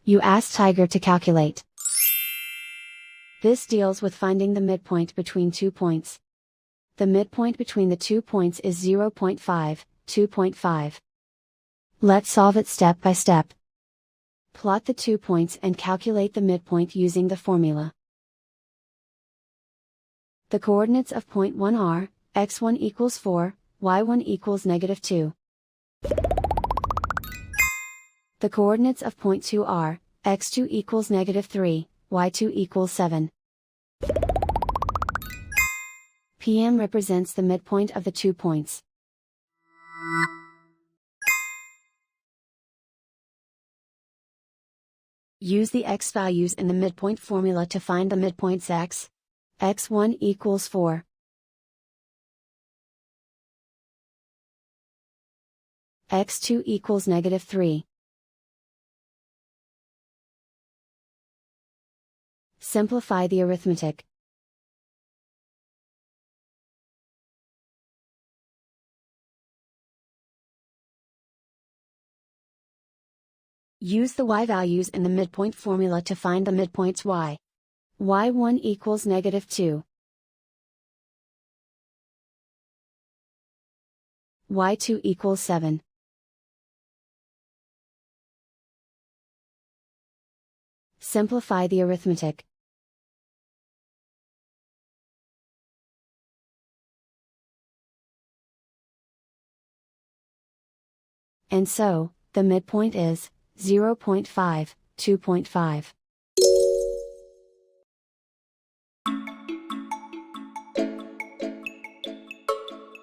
You ask Tiger to calculate. This deals with finding the midpoint between 2 points. The midpoint between the 2 points is 0.5, 2.5. Let's solve it step by step. Plot the 2 points and calculate the midpoint using the formula. The coordinates of point 1 are, x1 equals 4, y1 equals -2. The coordinates of point 2 are, x2 equals -3, y2 equals 7. PM represents the midpoint of the 2 points. Use the x values in the midpoint formula to find the midpoints x. x1 equals 4. x2 equals -3. Simplify the arithmetic. Use the y values in the midpoint formula to find the midpoints y. y1 equals -2. y2 equals 7. Simplify the arithmetic. And so, the midpoint is 0.5, 2.5.